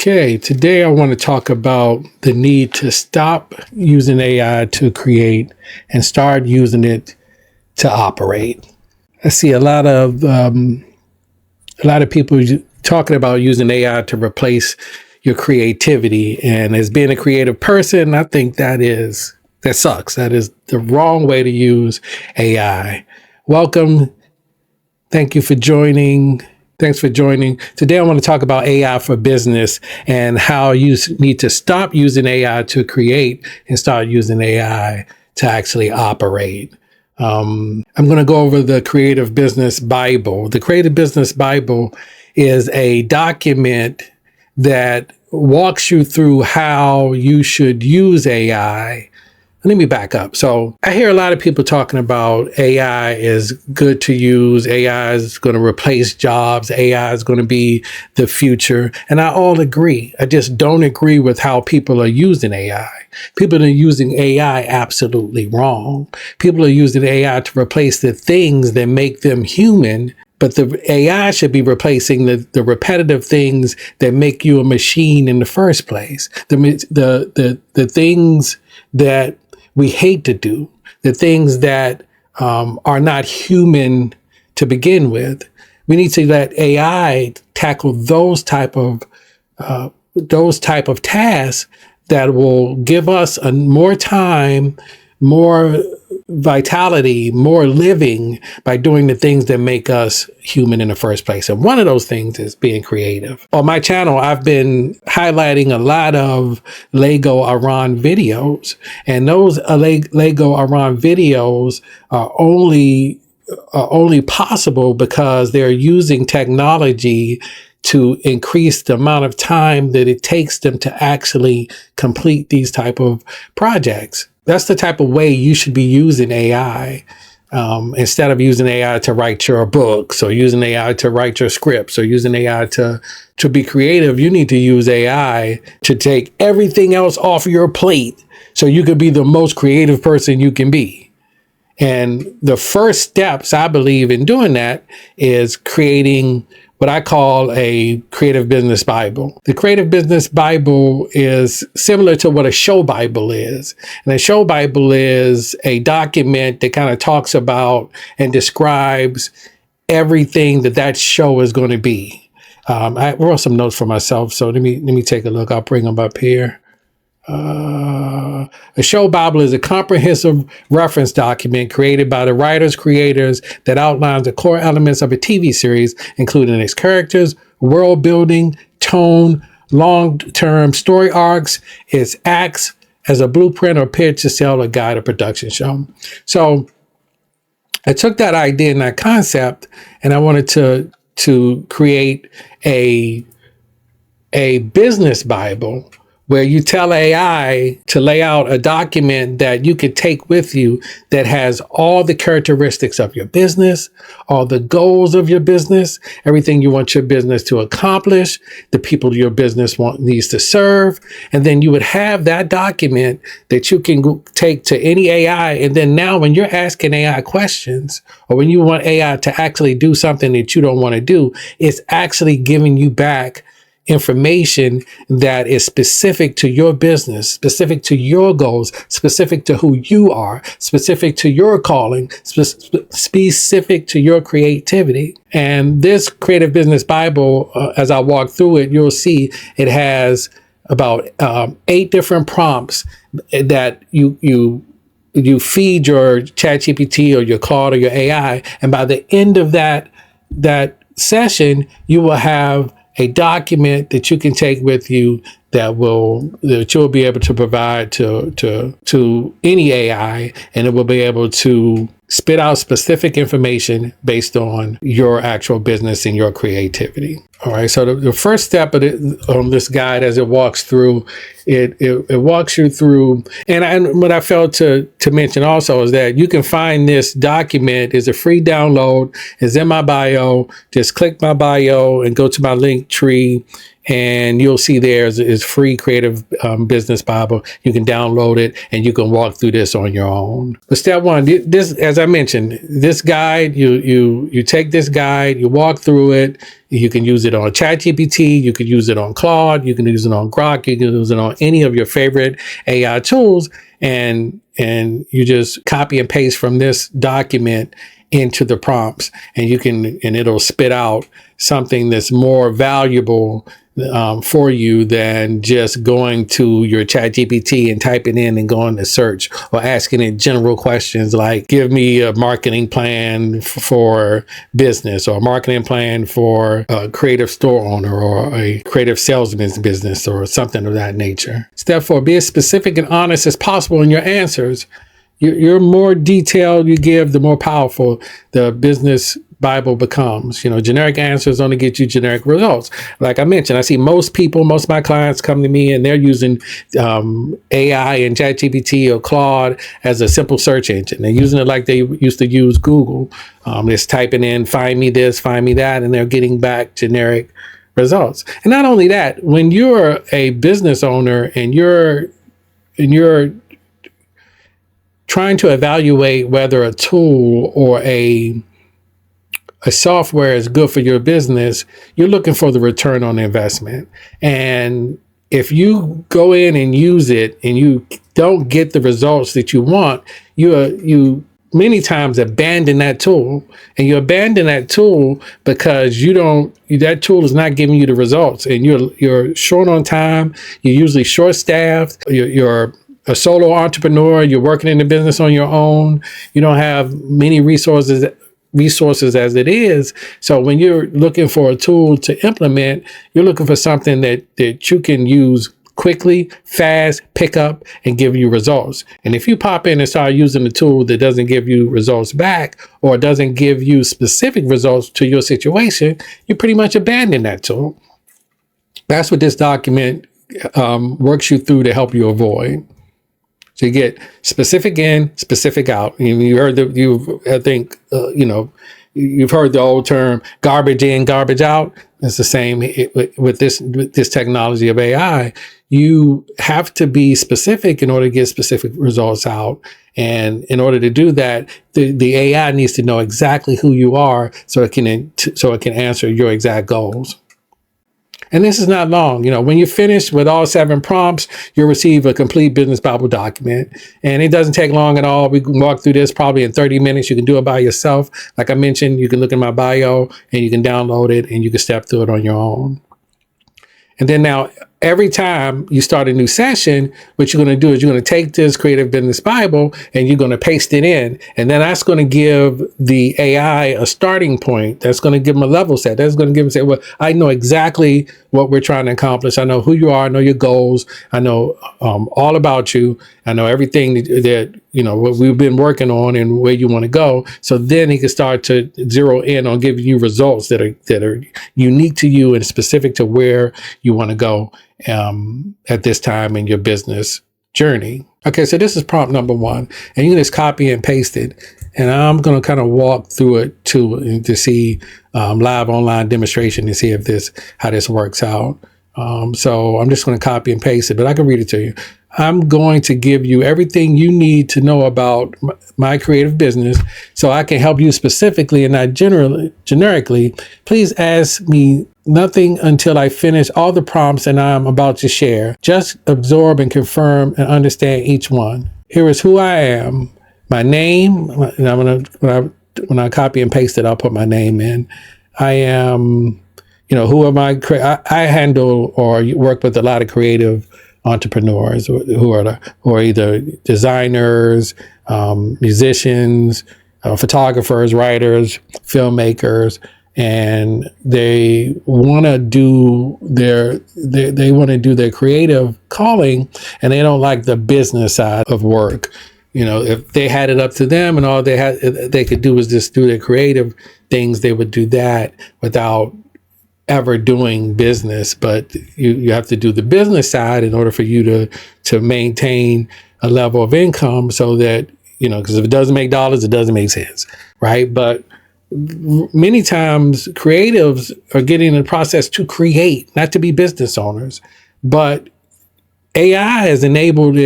Okay, today I want to talk about the need to stop using AI to create and start using it to operate. I see a lot of people talking about using AI to replace your creativity, and as being a creative person, I think that sucks. That is the wrong way to use AI. Welcome. Thank you for joining. Thanks for joining. Today, I want to talk about AI for business and how you need to stop using AI to create and start using AI to actually operate. I'm going to go over the Creative Business Bible. The Creative Business Bible is a document that walks you through how you should use AI. Let me back up. So I hear a lot of people talking about AI is good to use. AI is going to replace jobs. AI is going to be the future. And I all agree. I just don't agree with how people are using AI. People are using AI absolutely wrong. People are using AI to replace the things that make them human. But the AI should be replacing the repetitive things that make you a machine in the first place. The things that we hate to do, the things that are not human to begin with. We need to let AI tackle those type of tasks that will give us more time, more vitality, more living by doing the things that make us human in the first place. And one of those things is being creative. On my channel, I've been highlighting a lot of Lego Aran videos, and those Lego Aran videos are only possible because they're using technology to increase the amount of time that it takes them to actually complete these type of projects. That's the type of way you should be using AI. Instead of using AI to write your books or using AI to write your scripts or using AI to be creative, you need to use AI to take everything else off your plate so you can be the most creative person you can be. And the first steps, I believe, in doing that is creating what I call a Creative Business Bible. The Creative Business Bible is similar to what a show Bible is. And a show Bible is a document that kind of talks about and describes everything that show is going to be. I wrote some notes for myself, so let me take a look. I'll bring them up here. A show Bible is a comprehensive reference document created by the creators that outlines the core elements of a TV series, including its characters, world building, tone, long-term story arcs, its acts as a blueprint or pitch to sell or guide a production show. So I took that idea and that concept, and I wanted to create a business Bible where you tell AI to lay out a document that you could take with you that has all the characteristics of your business, all the goals of your business, everything you want your business to accomplish, the people your business needs to serve. And then you would have that document that you can take to any AI. And then now when you're asking AI questions, or when you want AI to actually do something that you don't want to do, it's actually giving you back information that is specific to your business, specific to your goals, specific to who you are, specific to your calling, specific to your creativity. And this Creative Business Bible, as I walk through it, you'll see it has about 8 different prompts that you feed your ChatGPT or your Claude or your AI. And by the end of that session, you will have a document that you can take with you that you'll be able to provide to any AI, and it will be able to spit out specific information based on your actual business and your creativity. All right. So the first step of this guide, as it walks through, it walks you through. And what I failed to mention also is that you can find this document. It's a free download. It's in my bio. Just click my bio and go to my link tree and you'll see there is free Creative Business Bible. You can download it and you can walk through this on your own. But step one, this, as I mentioned, this guide, you take this guide, you walk through it. You can use it on ChatGPT, you can use it on Claude, you can use it on Grok, you can use it on any of your favorite AI tools, and you just copy and paste from this document into the prompts, and it'll spit out something that's more valuable for you than just going to your ChatGPT and typing in and going to search, or asking it general questions like, give me a marketing plan for business, or a marketing plan for a creative store owner, or a creative salesman's business, or something of that nature. Step 4, be as specific and honest as possible in your answers. Your more detailed you give, the more powerful the business Bible becomes. Generic answers only get you generic results. Like I mentioned, I see most of my clients come to me and they're using AI and ChatGPT or Claude as a simple search engine. They're using it like they used to use Google. Just typing in, find me this, find me that, and they're getting back generic results. And not only that, when you're a business owner and you're trying to evaluate whether a tool or a software is good for your business, you're looking for the return on investment. And if you go in and use it and you don't get the results that you want, you many times abandon that tool. And you abandon that tool because that tool is not giving you the results, and you're short on time. You're usually short staffed. You're a solo entrepreneur, you're working in the business on your own, you don't have many resources as it is. So when you're looking for a tool to implement, you're looking for something that you can use quickly, fast, pick up, and give you results. And if you pop in and start using a tool that doesn't give you results back, or doesn't give you specific results to your situation, you pretty much abandon that tool. That's what this document works you through to help you avoid. So you get specific in, specific out. You've heard the old term, garbage in, garbage out. It's the same with this technology of AI. You have to be specific in order to get specific results out. And in order to do that, the AI needs to know exactly who you are so it can answer your exact goals. And this is not long. When you're finished with all 7 prompts, you'll receive a complete Business Bible document. And it doesn't take long at all. We can walk through this probably in 30 minutes. You can do it by yourself. Like I mentioned, you can look in my bio and you can download it and you can step through it on your own. And then now, every time you start a new session, what you're going to do is you're going to take this Creative Business Bible and you're going to paste it in. And then that's going to give the AI a starting point. That's going to give them a level set. That's going to give them say, well, I know exactly what we're trying to accomplish. I know who you are. I know your goals. I know all about you. I know everything that what we've been working on and where you want to go. So then he can start to zero in on giving you results that are unique to you and specific to where you want to go at this time in your business journey. Okay, so this is prompt number 1, and you can just copy and paste it. And I'm going to kind of walk through it to see live online demonstration to see how this works out. So I'm just going to copy and paste it, but I can read it to you. I'm going to give you everything you need to know about my creative business so I can help you specifically and not generically. Please ask me nothing until I finish all the prompts and I'm about to share. Just absorb and confirm and understand each one. Here is who I am, my name, and when I copy and paste it, I'll put my name in. I am, who am I? I handle or work with a lot of creative entrepreneurs who are either designers, musicians, photographers, writers, filmmakers, and they want to do their creative calling, and they don't like the business side of work. If they had it up to them and all they could do was just do their creative things, they would do that without ever doing business. But you have to do the business side in order for you to maintain a level of income, so that because if it doesn't make dollars, it doesn't make sense, right? But many times creatives are getting in the process to create, not to be business owners, but AI has enabled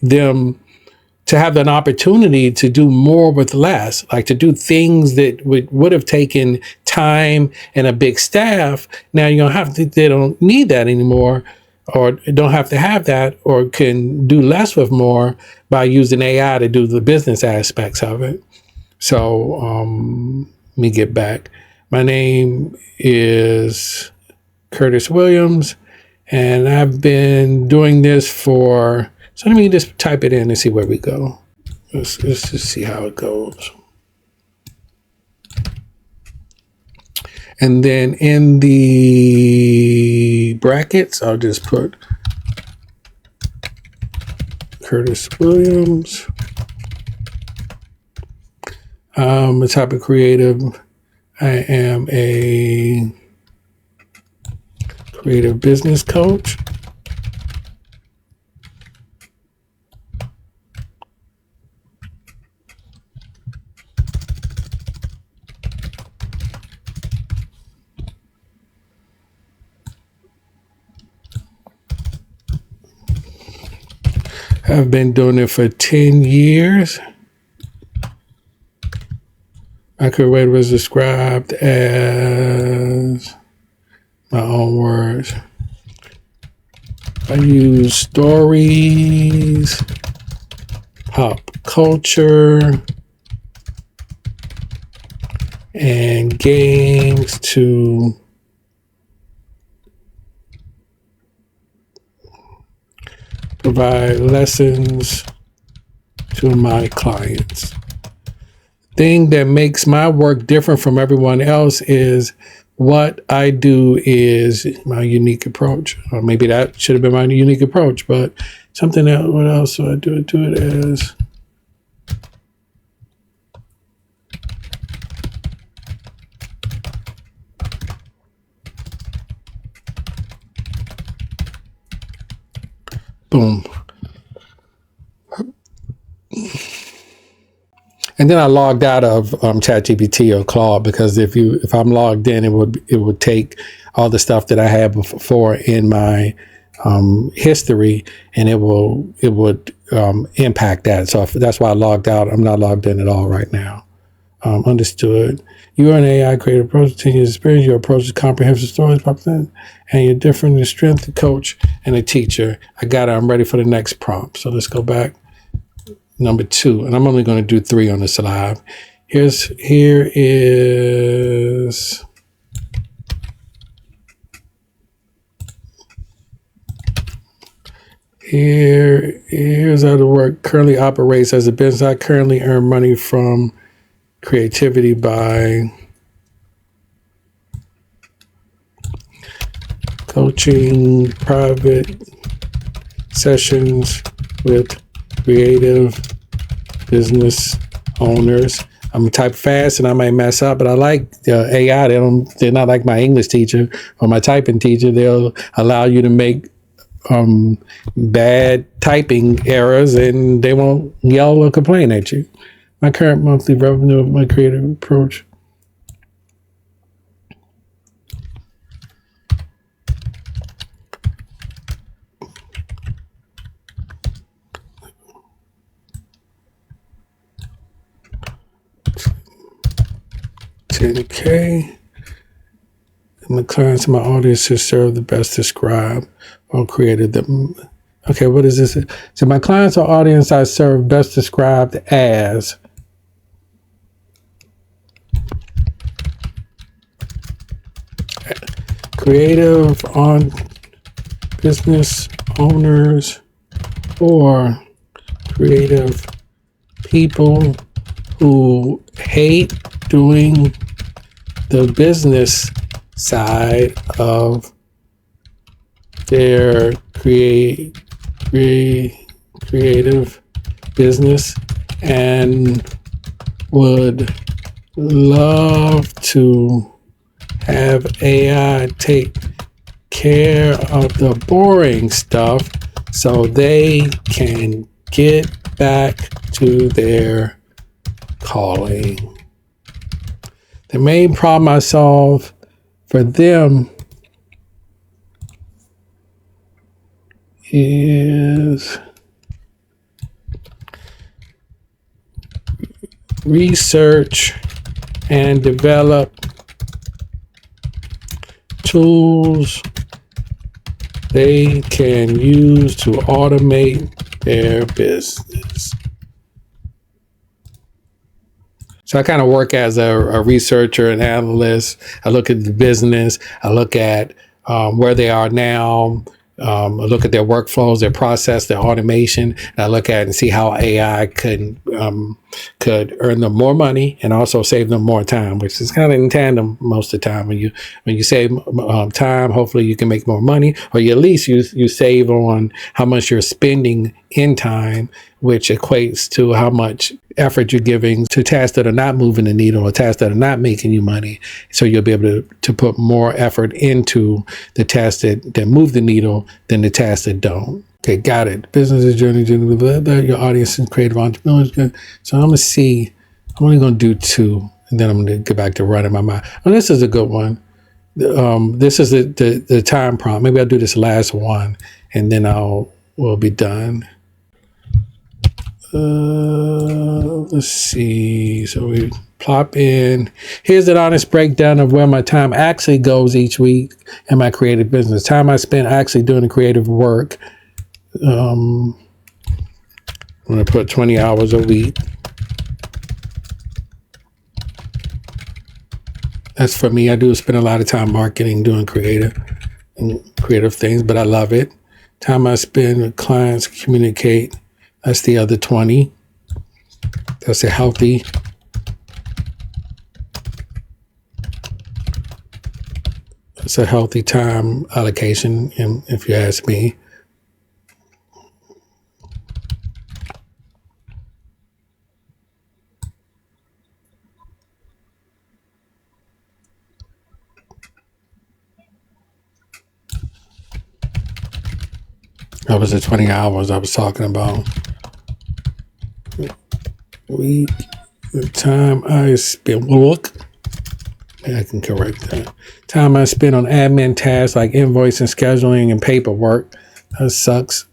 them to have an opportunity to do more with less, like to do things that would have taken time and a big staff. Now they don't need that anymore, or don't have to have that, or can do less with more by using AI to do the business aspects of it. So let me get back. My name is Curtis Williams, and I've been doing this so let me just type it in and see where we go. Let's just see how it goes. And then in the brackets, I'll just put Curtis Williams. A type of creative. I am a creative business coach. I've been doing it for 10 years. My career was described as, my own words, I use stories, pop culture, and games to provide lessons to my clients. Thing that makes my work different from everyone else is what I do is my unique approach. Or maybe that should have been my unique approach, but something else, what else do I do? I do it as boom. And then I logged out of ChatGPT or Claude, because if I'm logged in, it would take all the stuff that I had before in my history, and it would impact that. So that's why I logged out. I'm not logged in at all right now. Understood. You are an AI creative approach, 10 years experience. Your approach is comprehensive stories, and you're different in strength, a coach, and a teacher. I got it. I'm ready for the next prompt. So let's go back. Number 2, and I'm only going to do 3 on this live. Here's how the work currently operates as a business. I currently earn money from creativity by coaching private sessions with creative business owners. I'm type fast and I might mess up, but I like the AI. They're not like my English teacher or my typing teacher. They'll allow you to make bad typing errors and they won't yell or complain at you. My current monthly revenue of my creative approach. $10K. And the clients in my audience to serve the best described or created them. Okay, what is this? So my clients or audience I serve best described as creative on business owners or creative people who hate doing the business side of their creative business and would love to have AI take care of the boring stuff so they can get back to their calling. The main problem I solve for them is research and develop tools they can use to automate their business. So I kind of work as a researcher and analyst. I look at the business. I look at where they are now. I look at their workflows, their process, their automation. And I look at it and see how AI could earn them more money and also save them more time, which is kind of in tandem most of the time. When you save time, hopefully you can make more money, or at least you save on how much you're spending in time, which equates to how much effort you're giving to tasks that are not moving the needle or tasks that are not making you money. So you'll be able to put more effort into the tasks that move the needle than the tasks that don't. Okay, got it. Business is journey, blah, blah, your audience and creative entrepreneurs. So I'm going to see, I'm only going to do 2, and then I'm going to get back to running my mind. Oh, this is a good one. This is the time prompt. Maybe I'll do this last one, and then we'll be done. Let's see. So we plop in. Here's an honest breakdown of where my time actually goes each week in my creative business. Time I spend actually doing the creative work. I'm going to put 20 hours a week. That's for me. I do spend a lot of time marketing, doing creative things, but I love it. Time I spend with clients, communicate. That's the other 20. That's a healthy. It's a healthy time allocation, if you ask me. That was the 20 hours I was talking about. Week, the time I spend, I can correct that. Time I spend on admin tasks like invoicing, scheduling, and paperwork. That sucks.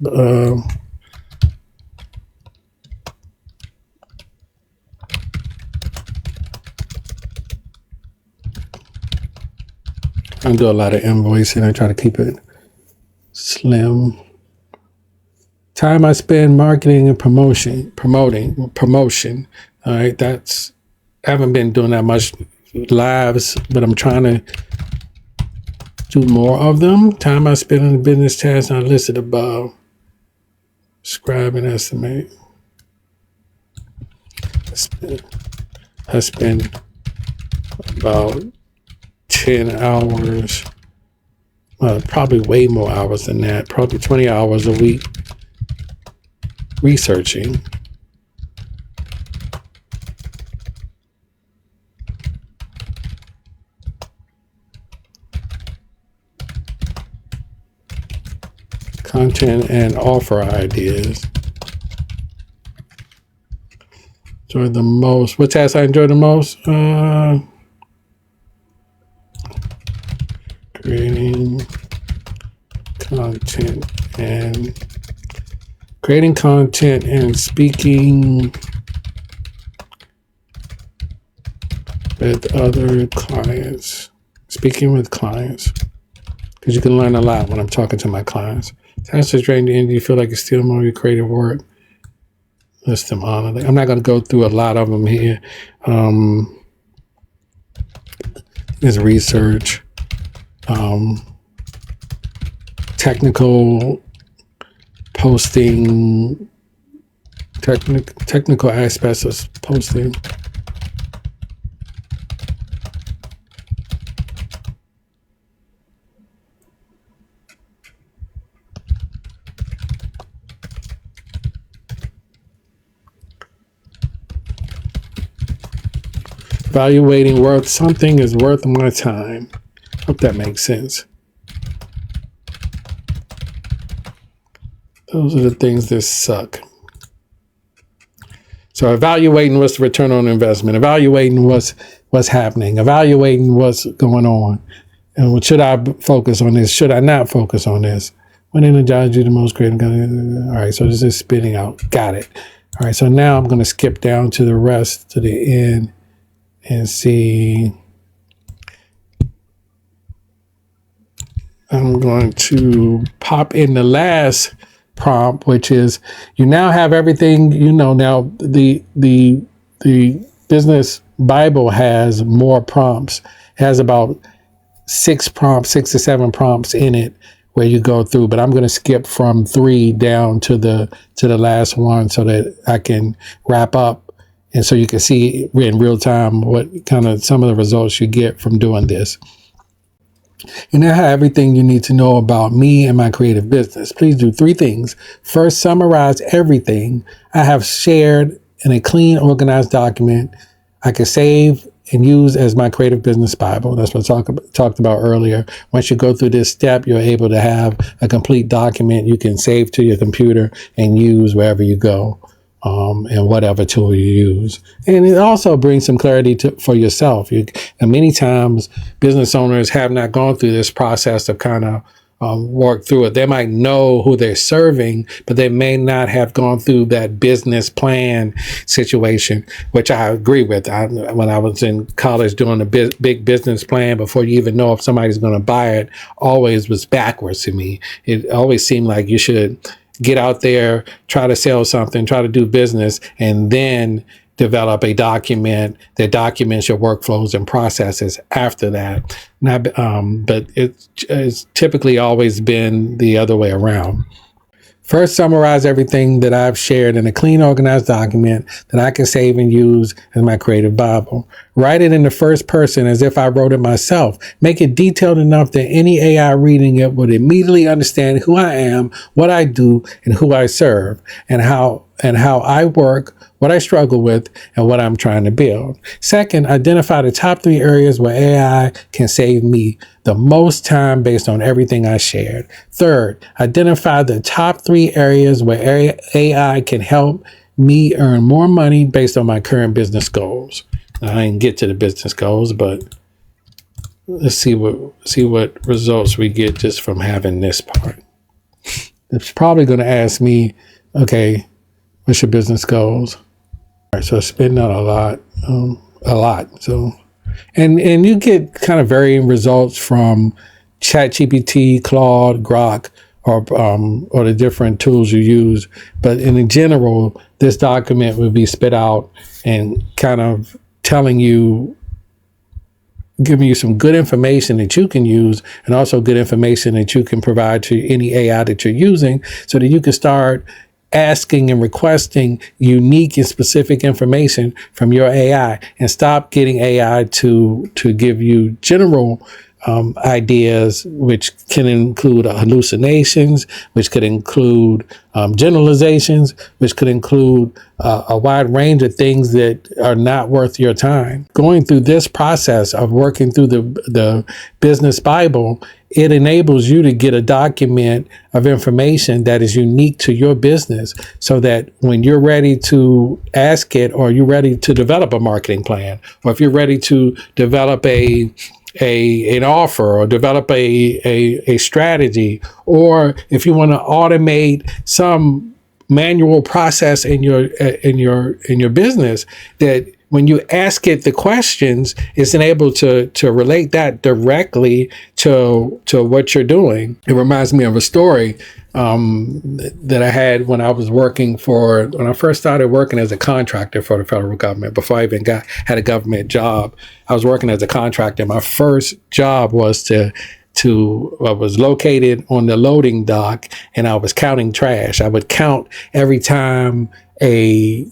I do a lot of invoicing. I try to keep it slim. Time I spend marketing and promotion. All right, I haven't been doing that much lives, but I'm trying to do more of them. Time I spend on the business tasks not listed above. Scribe and estimate. I spend about 10 hours, probably way more hours than that, probably 20 hours a week researching. Content and offer ideas. Enjoy the most. What task I enjoy the most? Creating content and speaking with other clients. Speaking with clients, because you can learn a lot when I'm talking to my clients. Tasks that drain the end. Do you feel like it's still more of your creative work? List them all. I'm not going to go through a lot of them here. There's research, technical posting, technical aspects of posting. Evaluating worth something is worth my time. Hope that makes sense. Those are the things that suck. So evaluating what's the return on investment. Evaluating what's what's happening, evaluating what's going on. And should I focus on this? Should I not focus on this? What energizes you the most? Creative. All right, so this is spitting out. Got it. All right, so now I'm going to skip down to the rest, to the end, and see. I'm going to pop in the last prompt, which is you now have everything. Now the Business Bible has more prompts. It has about 6 to 7 prompts in it where you go through, but I'm going to skip from 3 down to the last one so that I can wrap up, and so you can see in real time what kind of some of the results you get from doing this. You now have everything you need to know about me and my creative business. Please do 3 things. First, summarize everything I have shared in a clean, organized document I can save and use as my creative business Bible. That's what I talked about earlier. Once you go through this step, you're able to have a complete document you can save to your computer and use wherever you go. And whatever tool you use. And it also brings some clarity for yourself. And many times business owners have not gone through this process of kind of work through it. They might know who they're serving, but they may not have gone through that business plan situation, which I agree with. When I was in college doing a big business plan, before you even know if somebody's going to buy it, always was backwards to me. It always seemed like you should get out there, try to sell something, try to do business, and then develop a document that documents your workflows and processes after that. But it's typically always been the other way around. First, summarize everything that I've shared in a clean, organized document that I can save and use as my creative Bible. Write it in the first person as if I wrote it myself. Make it detailed enough that any AI reading it would immediately understand who I am, what I do, and who I serve, and how I work, what I struggle with, and what I'm trying to build. Second, identify the top 3 areas where AI can save me the most time based on everything I shared. Third, identify the top 3 areas where AI can help me earn more money based on my current business goals. Now, I didn't get to the business goals, but let's see what results we get just from having this part. It's probably going to ask me, okay, what's your business goals? All right, so spending out a lot. So, and you get kind of varying results from ChatGPT, Claude, Grok, or the different tools you use. But in general, this document would be spit out and kind of telling you, giving you some good information that you can use, and also good information that you can provide to any AI that you're using, so that you can start asking and requesting unique and specific information from your AI, and stop getting AI to give you general ideas, which can include hallucinations, which could include generalizations, which could include a wide range of things that are not worth your time. Going through this process of working through the Business Bible, it enables you to get a document of information that is unique to your business, so that when you're ready to ask it, or you're ready to develop a marketing plan, or if you're ready to develop an offer, or develop a strategy, or if you want to automate some manual process in your business, that when you ask it the questions, it's able to relate that directly to what you're doing. It reminds me of a story that I had when I first started working as a contractor for the federal government. Before I even had a government job, I was working as a contractor. My first job was I was located on the loading dock, and I was counting trash. I would count every time a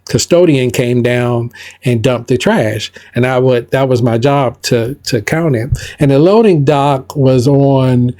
custodian came down and dumped the trash, and that was my job to count it. And the loading dock was on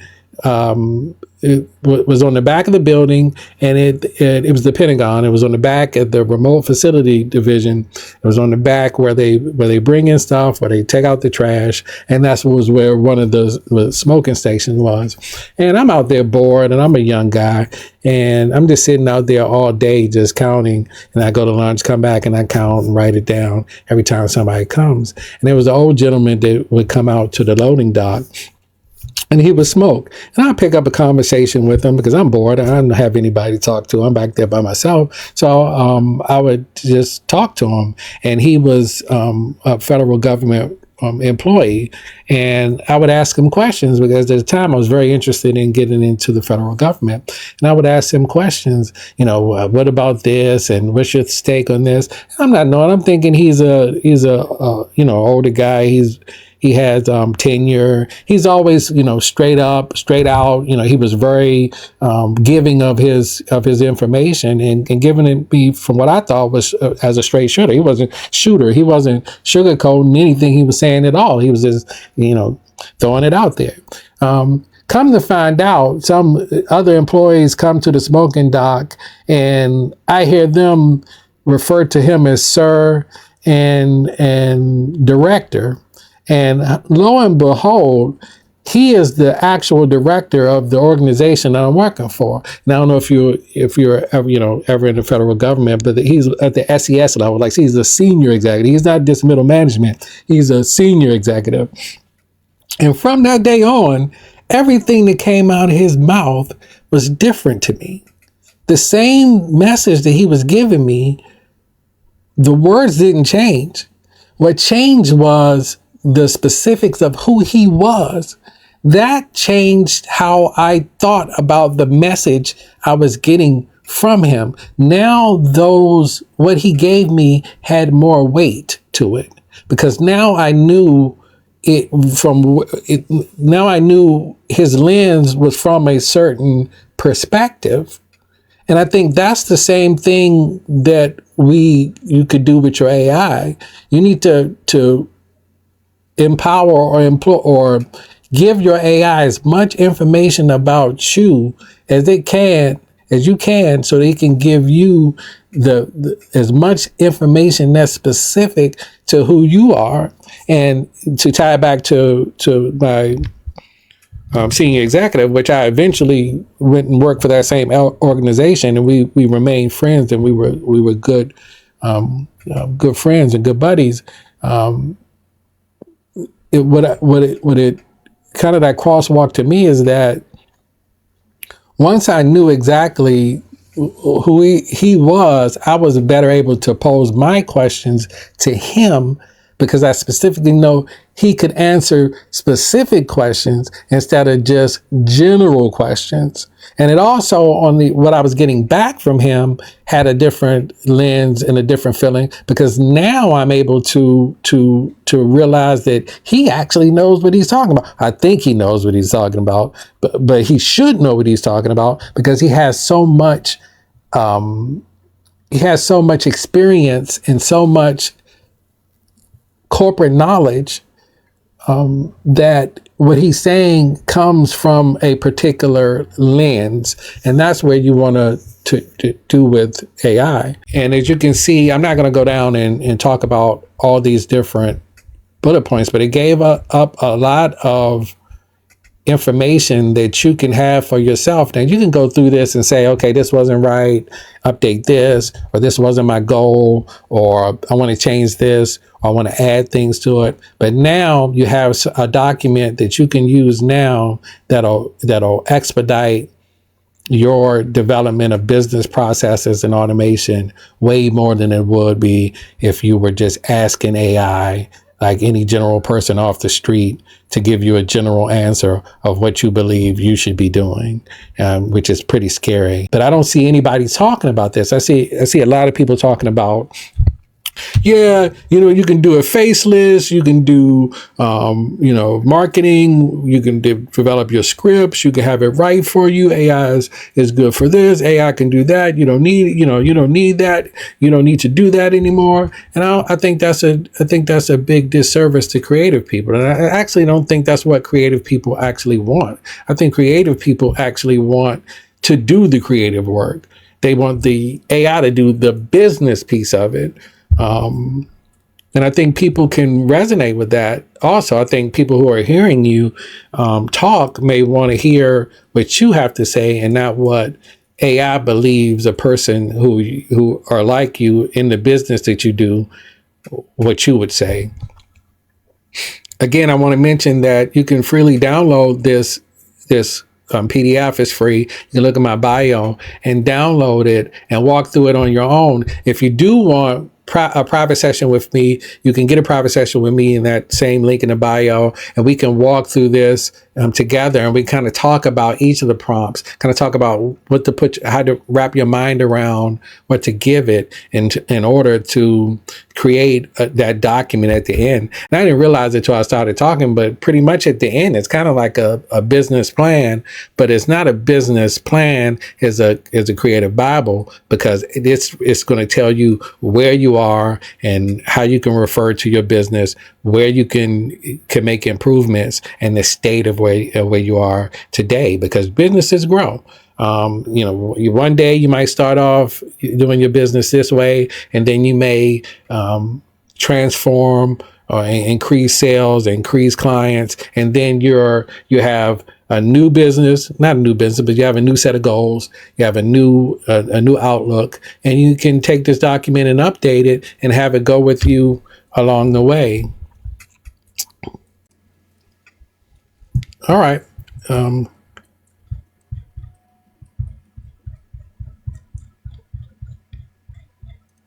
it was on the back of the building, and it was the Pentagon. It was on the back at the remote facility division. It was on the back where they bring in stuff, where they take out the trash, and that's was where one of the smoking stations was. And I'm out there bored, and I'm a young guy, and I'm just sitting out there all day just counting. And I go to lunch, come back, and I count and write it down every time somebody comes. And there was an old gentleman that would come out to the loading dock, and he would smoke. And I'd pick up a conversation with him because I'm bored. I don't have anybody to talk to. I'm back there by myself. So I would just talk to him. And he was a federal government employee. And I would ask him questions because at the time I was very interested in getting into the federal government. And I would ask him questions, what about this? And what's your take on this? I'm not knowing. I'm thinking he's a older guy. He has tenure. He's always, straight up, straight out. He was very giving of his information and giving it me from what I thought was as a straight shooter. He wasn't sugarcoating anything he was saying at all. He was just, throwing it out there. Come to find out, some other employees come to the smoking dock, and I hear them refer to him as sir and director. And lo and behold, he is the actual director of the organization that I'm working for. Now, I don't know if you're ever in the federal government, but he's at the SES level. Like, he's a senior executive. He's not just middle management. He's a senior executive. And from that day on, everything that came out of his mouth was different to me. The same message that he was giving me, the words didn't change. What changed was the specifics of who he was. That changed how I thought about the message I was getting from him. Now what he gave me had more weight to it, because now I knew now I knew his lens was from a certain perspective. And I think that's the same thing that you could do with your AI. You need to empower or give your AI as much information about you as you can, so they can give you as much information that's specific to who you are. And to tie back to my senior executive, which I eventually went and worked for that same organization, and we remained friends, and we were good good friends and good buddies. What it kind of that crosswalk to me is that once I knew exactly who he was, I was better able to pose my questions to him, because I specifically know he could answer specific questions instead of just general questions. And it also, what I was getting back from him, had a different lens and a different feeling, because now I'm able to realize that he actually knows what he's talking about. I think he knows what he's talking about, but he should know what he's talking about, because he has so much experience and so much corporate knowledge, that what he's saying comes from a particular lens. And that's where you want to do with AI. And as you can see, I'm not going to go down and talk about all these different bullet points, but it gave up a lot of information that you can have for yourself. Now you can go through this and say, okay, this wasn't right, update this, or this wasn't my goal, or I want to change this, or I want to add things to it. But now you have a document that you can use now that'll expedite your development of business processes and automation way more than it would be if you were just asking AI, like any general person off the street, to give you a general answer of what you believe you should be doing, which is pretty scary. But I don't see anybody talking about this. I see a lot of people talking about Yeah, you can do a faceless, you can do, marketing, you can develop your scripts, you can have it write for you. AI is good for this. AI can do that. You don't need that. You don't need to do that anymore. And I think that's a big disservice to creative people. And I actually don't think that's what creative people actually want. I think creative people actually want to do the creative work. They want the AI to do the business piece of it. And I think people can resonate with that. Also, I think people who are hearing you talk may want to hear what you have to say and not what AI believes a person who are like you in the business that you do, what you would say. Again, I want to mention that you can freely download this PDF. Is free. You can look at my bio and download it and walk through it on your own. If you do want a private session with me, you can get a private session with me in that same link in the bio, and we can walk through this together, and we kind of talk about each of the prompts, kind of talk about what to put, how to wrap your mind around what to give it in order to create that document at the end. And I didn't realize it until I started talking, but pretty much at the end, it's kind of like a business plan, but it's not a business plan. It's a creative Bible, because it's going to tell you where you are and how you can refer to your business, where you can make improvements, and the state of where you are today, because businesses grow. One day you might start off doing your business this way, and then you may transform or increase sales, increase clients, and then you have a new business, not a new business, but you have a new set of goals. You have a new outlook, and you can take this document and update it and have it go with you along the way. All right.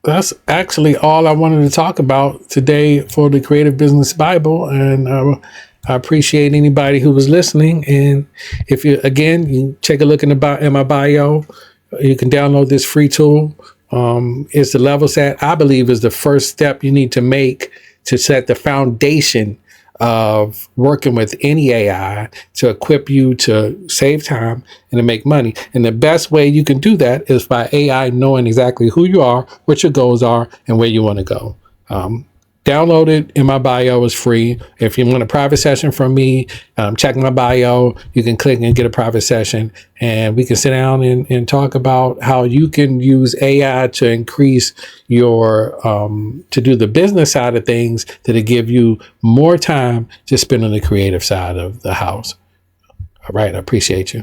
That's actually all I wanted to talk about today for the Creative Business Bible. And I appreciate anybody who was listening. And if you take a look in my bio, you can download this free tool. It's the level set, I believe, is the first step you need to make to set the foundation of working with any AI to equip you to save time and to make money. And the best way you can do that is by AI knowing exactly who you are, what your goals are, and where you want to go. Download it in my bio. Is free. If you want a private session from me, check my bio. You can click and get a private session, and we can sit down and talk about how you can use AI to increase your to do the business side of things, that'll give you more time to spend on the creative side of the house. All right, I appreciate you.